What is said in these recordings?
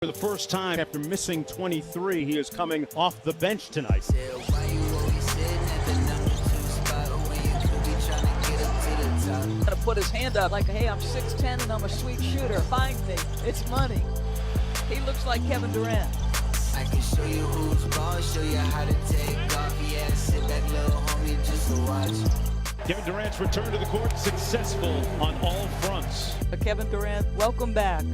For the first time after missing 23, he is coming off the bench tonight. To put his hand up like, hey, I'm 6'10 and I'm a sweet shooter. Find me. It's money. He looks like Kevin Durant. I can show you who's boss, show you how to take off. Yeah, sit back, little homie, just to watch. Kevin Durant's return to the court successful on all fronts. Kevin Durant, welcome back.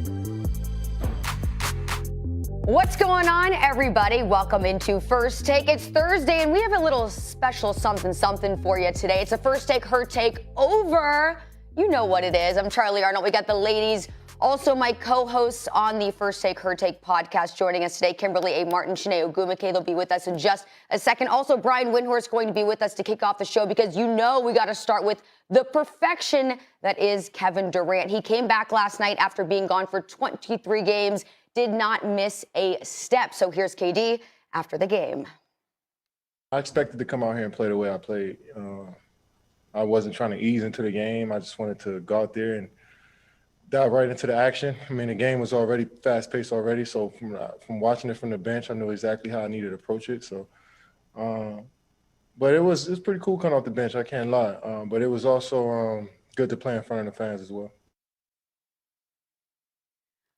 What's going on, everybody? Welcome into First Take. It's Thursday, and we have a little special something for you today. It's a First Take, Her Take over. You know what it is. I'm Charlie Arnold. We got the ladies, also my co-hosts on the First Take, Her Take podcast joining us today. Kimberly A. Martin, Shanae Ogumake, they'll be with us in just a second. Also, Brian Windhorst going to be with us to kick off the show because you know we got to start with the perfection that is Kevin Durant. He came back last night after being gone for 23 games. Did not miss a step. So here's KD after the game. I expected to come out here and play the way I played. I wasn't trying to ease into the game. I just wanted to go out there and dive right into the action. I mean, the game was already fast-paced already, so from watching it from the bench, I knew exactly how I needed to approach it. So, but it was pretty cool coming off the bench, I can't lie. But it was also good to play in front of the fans as well.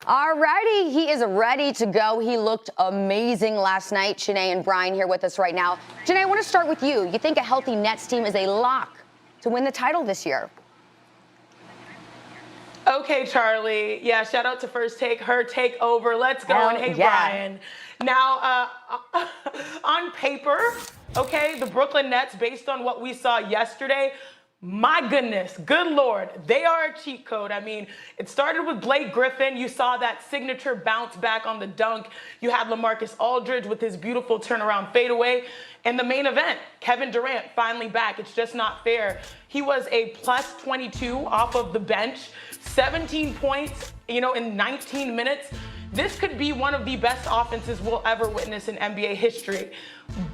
All righty, he is ready to go. He looked amazing last night. Shanae and Brian here with us right now. Shanae, I want to start with you. You think a healthy Nets team is a lock to win the title this year? Okay, Charlie. Yeah, shout out to First Take, Her Take over. Let's go. And hey, yeah. Brian. Now, on paper, okay, the Brooklyn Nets, based on what we saw yesterday, my goodness, good Lord, they are a cheat code. I mean, it started with Blake Griffin. You saw that signature bounce back on the dunk. You had LaMarcus Aldridge with his beautiful turnaround fadeaway. And the main event, Kevin Durant finally back. It's just not fair. He was a plus 22 off of the bench, 17 points, in 19 minutes. This could be one of the best offenses we'll ever witness in NBA history.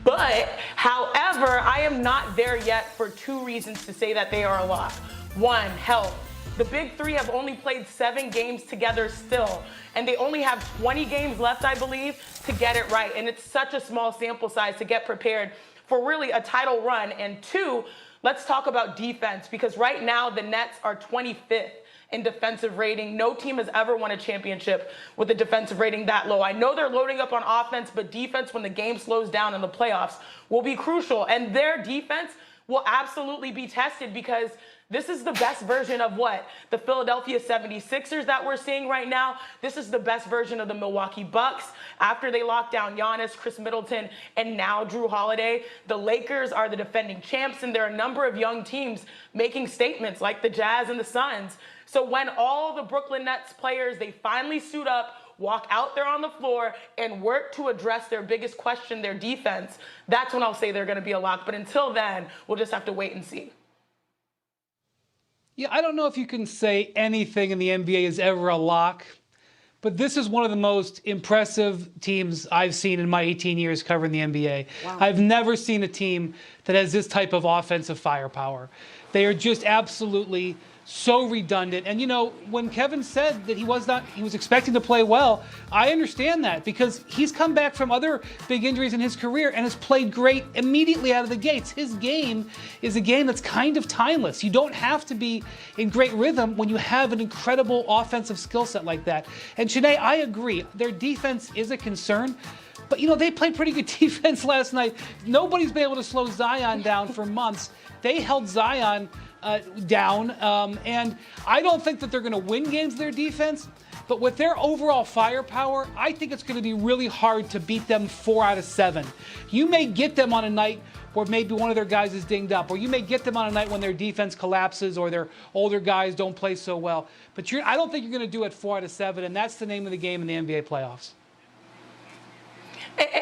But, however, I am not there yet for two reasons to say that they are a lock. One, health. The big three have only played 7 games together still, and they only have 20 games left, I believe, to get it right. And it's such a small sample size to get prepared for really a title run. And two, let's talk about defense, because right now the Nets are 25th. In defensive rating. No team has ever won a championship with a defensive rating that low. I know they're loading up on offense, but defense, when the game slows down in the playoffs, will be crucial. And their defense will absolutely be tested because this is the best version of what? The Philadelphia 76ers that we're seeing right now. This is the best version of the Milwaukee Bucks. After they locked down Giannis, Chris Middleton, and now Drew Holiday, the Lakers are the defending champs, and there are a number of young teams making statements like the Jazz and the Suns. So when all the Brooklyn Nets players, they finally suit up, walk out there on the floor, and work to address their biggest question, their defense, that's when I'll say they're going to be a lock. But until then, we'll just have to wait and see. Yeah, I don't know if you can say anything in the NBA is ever a lock, but this is one of the most impressive teams I've seen in my 18 years covering the NBA. Wow. I've never seen a team that has this type of offensive firepower. They are just absolutely so redundant. And when Kevin said that he was expecting to play well, I understand that because he's come back from other big injuries in his career and has played great immediately out of the gates. His game is a game that's kind of timeless. You don't have to be in great rhythm when you have an incredible offensive skill set like that. And Shanae, I agree. Their defense is a concern. But, they played pretty good defense last night. Nobody's been able to slow Zion down for months. They held Zion down, and I don't think that they're going to win games with their defense, but with their overall firepower, I think it's going to be really hard to beat them 4 out of 7. You may get them on a night where maybe one of their guys is dinged up, or you may get them on a night when their defense collapses or their older guys don't play so well, but I don't think you're going to do it 4 out of 7, and that's the name of the game in the NBA playoffs.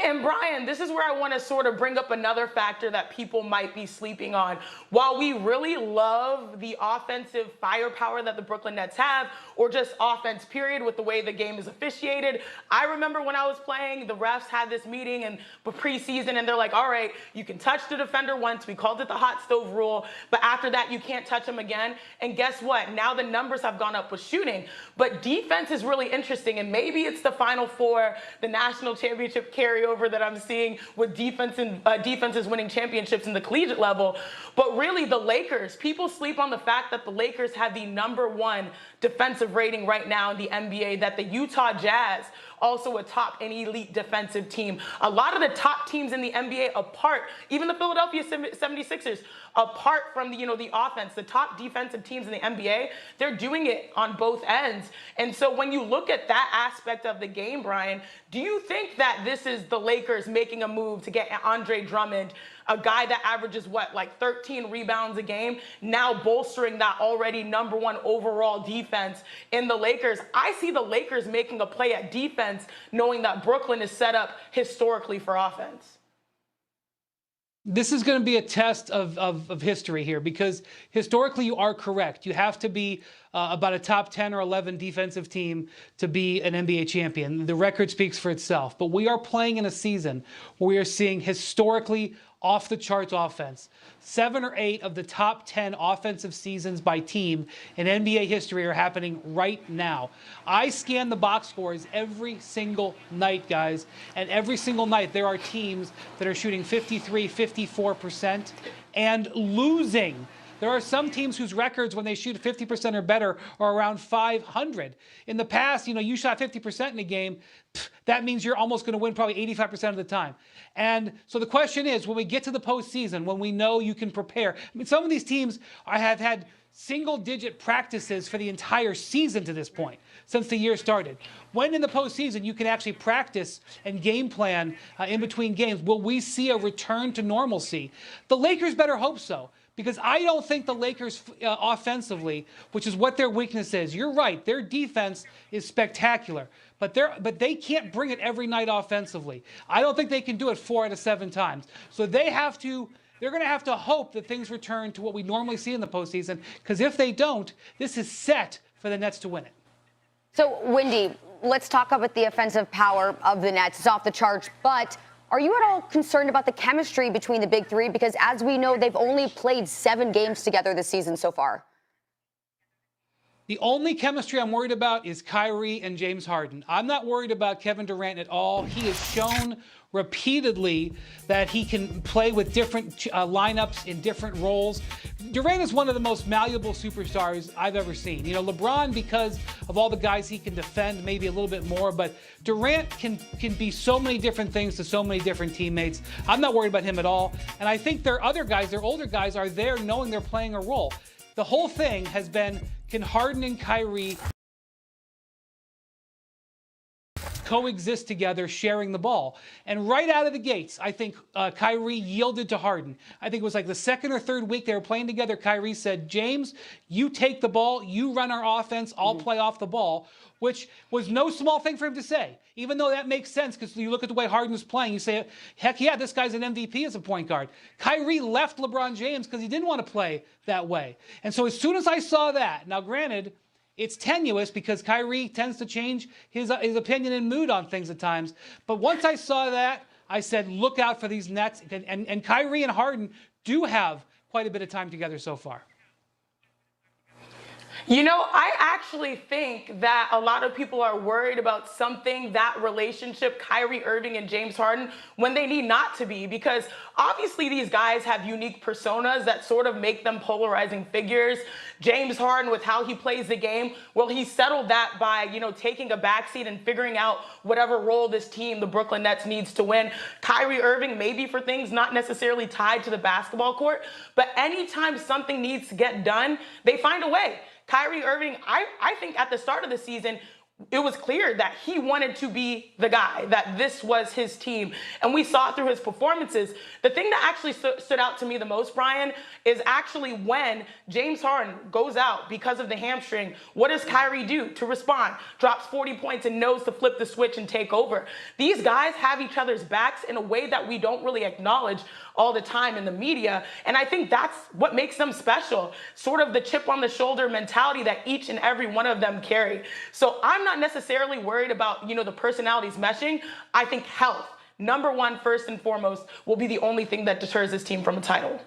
And Brian, this is where I want to sort of bring up another factor that people might be sleeping on. While we really love the offensive firepower that the Brooklyn Nets have, or just offense period with the way the game is officiated, I remember when I was playing, the refs had this meeting in preseason and they're like, all right, you can touch the defender once. We called it the hot stove rule, but after that, you can't touch him again. And guess what? Now the numbers have gone up with shooting, but defense is really interesting. And maybe it's the Final Four, the national championship carryover that I'm seeing with defenses winning championships in the collegiate level. But really, the Lakers, people sleep on the fact that the Lakers have the #1 defensive rating right now in the NBA, that the Utah Jazz, also a top and elite defensive team. A lot of the top teams in the NBA, apart, even the Philadelphia 76ers, apart from the offense, the top defensive teams in the NBA, they're doing it on both ends. And so when you look at that aspect of the game, Brian, do you think that this is the Lakers making a move to get Andre Drummond, a guy that averages like 13 rebounds a game, now bolstering that already #1 overall defense in the Lakers? I see the Lakers making a play at defense, knowing that Brooklyn is set up historically for offense. This is going to be a test of history here, because historically you are correct. You have to be about a top 10 or 11 defensive team to be an NBA champion. The record speaks for itself. But we are playing in a season where we are seeing historically off-the-charts offense. 7 or 8 of the top 10 offensive seasons by team in NBA history are happening right now. I scan the box scores every single night, guys, and every single night there are teams that are shooting 53, 54% and losing. There are some teams whose records when they shoot 50% or better are around 500. In the past, you shot 50% in a game, that means you're almost going to win probably 85% of the time. And so the question is, when we get to the postseason, when we know you can prepare, some of these teams have had single-digit practices for the entire season to this point, since the year started. When in the postseason you can actually practice and game plan in between games, will we see a return to normalcy? The Lakers better hope so, because I don't think the Lakers offensively, which is what their weakness is. You're right, their defense is spectacular, but they can't bring it every night offensively. I don't think they can do it 4 out of 7 times. So they're going to have to hope that things return to what we normally see in the postseason, because if they don't, this is set for the Nets to win it. So, Wendy, let's talk about the offensive power of the Nets. It's off the charts, but are you at all concerned about the chemistry between the big three? Because as we know, they've only played 7 games together this season so far. The only chemistry I'm worried about is Kyrie and James Harden. I'm not worried about Kevin Durant at all. He has shown repeatedly that he can play with different lineups in different roles. Durant is one of the most malleable superstars I've ever seen. LeBron, because of all the guys he can defend, maybe a little bit more, but Durant can be so many different things to so many different teammates. I'm not worried about him at all. And I think their other guys, their older guys, are there knowing they're playing a role. The whole thing has been, can Harden and Kyrie coexist together, sharing the ball? And right out of the gates, I think Kyrie yielded to Harden. I think it was like the second or third week they were playing together, Kyrie said, James, you take the ball, you run our offense, I'll play off the ball, which was no small thing for him to say, even though that makes sense because you look at the way Harden was playing, you say, heck yeah, this guy's an MVP as a point guard. Kyrie left LeBron James because he didn't want to play that way. And so as soon as I saw that, now granted, it's tenuous because Kyrie tends to change his opinion and mood on things at times. But once I saw that, I said, look out for these Nets. And Kyrie and Harden do have quite a bit of time together so far. I actually think that a lot of people are worried about something, that relationship, Kyrie Irving and James Harden, when they need not to be, because obviously these guys have unique personas that sort of make them polarizing figures. James Harden, with how he plays the game, well, he settled that by, taking a backseat and figuring out whatever role this team, the Brooklyn Nets, needs to win. Kyrie Irving, maybe for things not necessarily tied to the basketball court, but anytime something needs to get done, they find a way. Kyrie Irving, I think at the start of the season, it was clear that he wanted to be the guy, that this was his team. And we saw it through his performances. The thing that actually stood out to me the most, Brian, is actually when James Harden goes out because of the hamstring, what does Kyrie do to respond? Drops 40 points and knows to flip the switch and take over. These guys have each other's backs in a way that we don't really acknowledge all the time in the media. And I think that's what makes them special. Sort of the chip on the shoulder mentality that each and every one of them carry. So I'm not necessarily worried about, the personalities meshing. I think health, number one, first and foremost, will be the only thing that deters this team from a title.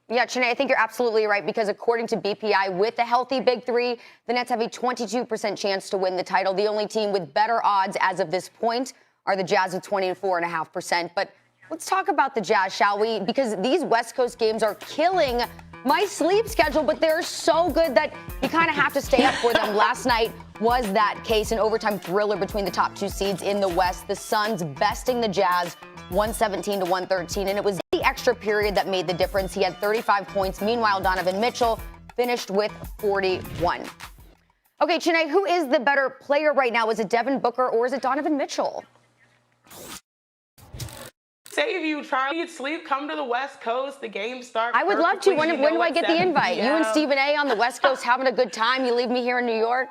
Yeah, Chiney, I think you're absolutely right, because according to BPI, with the healthy Big Three, the Nets have a 22% chance to win the title. The only team with better odds as of this point are the Jazz with 24.5%. But let's talk about the Jazz, shall we? Because these West Coast games are killing my sleep schedule, but they're so good that you kind of have to stay up for them. Last night was that case, an overtime thriller between the top two seeds in the West. The Suns besting the Jazz 117-113, and it was the extra period that made the difference. He had 35 points. Meanwhile, Donovan Mitchell finished with 41. Okay, Chiney, who is the better player right now? Is it Devin Booker or is it Donovan Mitchell? Save you, Charlie. Sleep, come to the West Coast. The games start. I would love to. When do I get the invite? You and p.m. Stephen A. on the West Coast having a good time. You leave me here in New York.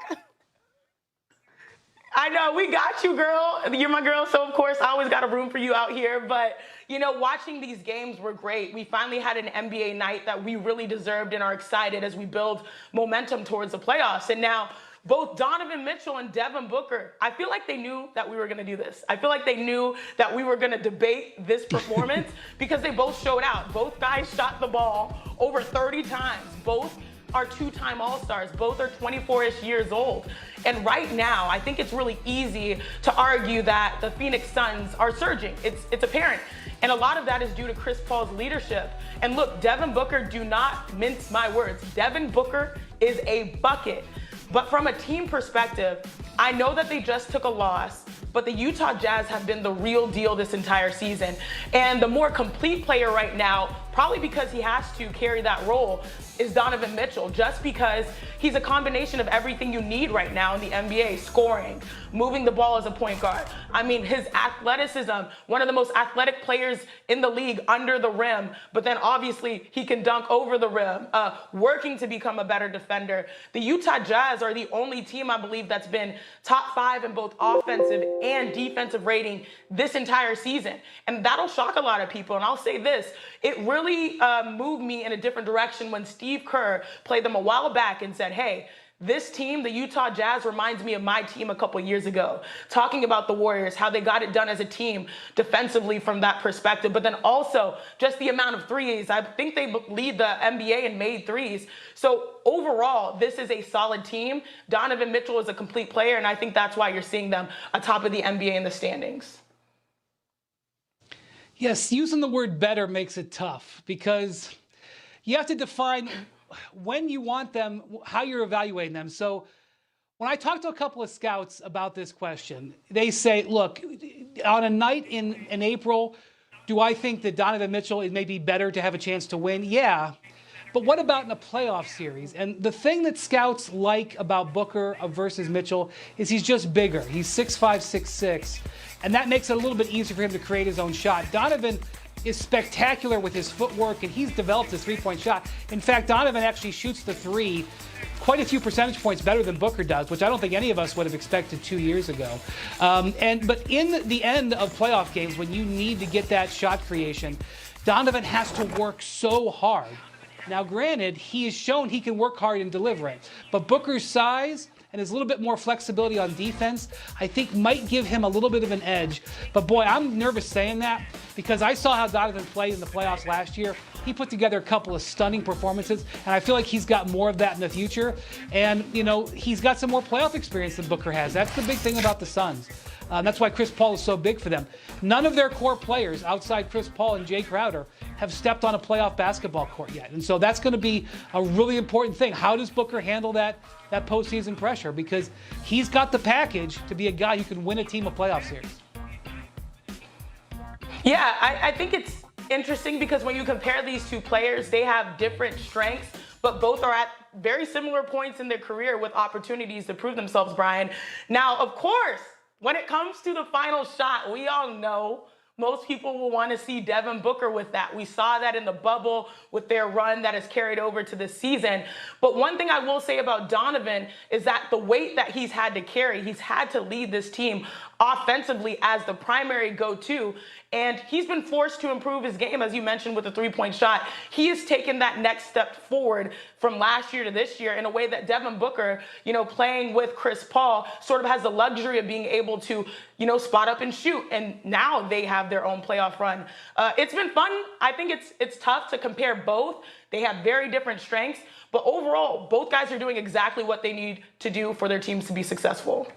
I know, we got you, girl. You're my girl, so of course I always got a room for you out here. But, watching these games were great. We finally had an NBA night that we really deserved and are excited as we build momentum towards the playoffs. And now, both Donovan Mitchell and Devin Booker, I feel like they knew that we were going to do this. I feel like they knew that we were going to debate this performance because they both showed out. Both guys shot the ball over 30 times. Both are two-time All-Stars. Both are 24-ish years old. And right now, I think it's really easy to argue that the Phoenix Suns are surging. It's apparent. And a lot of that is due to Chris Paul's leadership. And look, Devin Booker, do not mince my words. Devin Booker is a bucket. But from a team perspective, I know that they just took a loss, but the Utah Jazz have been the real deal this entire season. And the more complete player right now, probably because he has to carry that role, is Donovan Mitchell, just because he's a combination of everything you need right now in the NBA: scoring, moving the ball as a point guard. I mean, his athleticism, one of the most athletic players in the league under the rim, but then obviously he can dunk over the rim, working to become a better defender. The Utah Jazz are the only team, I believe, that's been top 5 in both offensive and defensive rating this entire season. And that'll shock a lot of people. And I'll say this, it really moved me in a different direction when Steve Kerr played them a while back and said, hey, this team, the Utah Jazz, reminds me of my team a couple years ago, talking about the Warriors, how they got it done as a team defensively from that perspective, but then also just the amount of threes. I think they lead the NBA in made threes. So overall, this is a solid team. Donovan Mitchell is a complete player, and I think that's why you're seeing them atop of the NBA in the standings. Yes, using the word better makes it tough because you have to define when you want them, how you're evaluating them. So when I talk to a couple of scouts about this question, they say, look, on a night in April, do I think that Donovan Mitchell is maybe better to have a chance to win? Yeah. But what about in a playoff series? And the thing that scouts like about Booker versus Mitchell is he's just bigger. He's 6'5", 6'6", and that makes it a little bit easier for him to create his own shot. Donovan is spectacular with his footwork, and he's developed his three-point shot. In fact, Donovan actually shoots the three quite a few percentage points better than Booker does, which I don't think any of us would have expected 2 years ago. But in the end of playoff games, when you need to get that shot creation, Donovan has to work so hard. Now, granted, he has shown he can work hard and deliver it, but Booker's size and his little bit more flexibility on defense, I think might give him a little bit of an edge. But boy, I'm nervous saying that because I saw how Donovan played in the playoffs last year. He put together a couple of stunning performances, and I feel like he's got more of that in the future. And, he's got some more playoff experience than Booker has. That's the big thing about the Suns. That's why Chris Paul is so big for them. None of their core players outside Chris Paul and Jay Crowder have stepped on a playoff basketball court yet. And so that's going to be a really important thing. How does Booker handle that postseason pressure? Because he's got the package to be a guy who can win a team a playoff series. Yeah, I think it's interesting because when you compare these two players, they have different strengths, but both are at very similar points in their career with opportunities to prove themselves, Brian. Now, of course, when it comes to the final shot, we all know most people will want to see Devin Booker with that. We saw that in the bubble with their run that has carried over to this season. But one thing I will say about Donovan is that the weight that he's had to carry, he's had to lead this team offensively as the primary go-to. And he's been forced to improve his game, as you mentioned, with the three-point shot. He has taken that next step forward from last year to this year in a way that Devin Booker, playing with Chris Paul, sort of has the luxury of being able to, spot up and shoot. And now they have their own playoff run. It's been fun. I think it's tough to compare both. They have very different strengths. But overall, both guys are doing exactly what they need to do for their teams to be successful.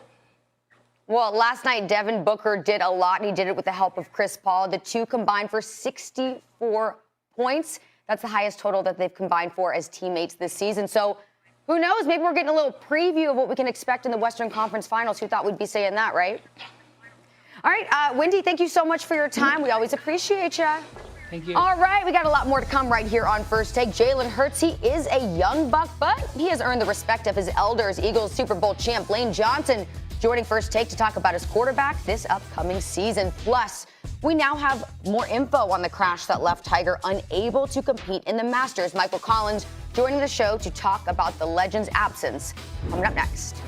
Well, last night, Devin Booker did a lot, and he did it with the help of Chris Paul. The two combined for 64 points. That's the highest total that they've combined for as teammates this season. So who knows? Maybe we're getting a little preview of what we can expect in the Western Conference Finals. Who thought we'd be saying that, right? All right, Wendy, thank you so much for your time. We always appreciate you. Thank you. All right, we got a lot more to come right here on First Take. Jalen Hurts, he is a young buck, but he has earned the respect of his elders. Eagles Super Bowl champ Lane Johnson joining First Take to talk about his quarterback this upcoming season. Plus, we now have more info on the crash that left Tiger unable to compete in the Masters. Michael Collins joining the show to talk about the legend's absence. Coming up next.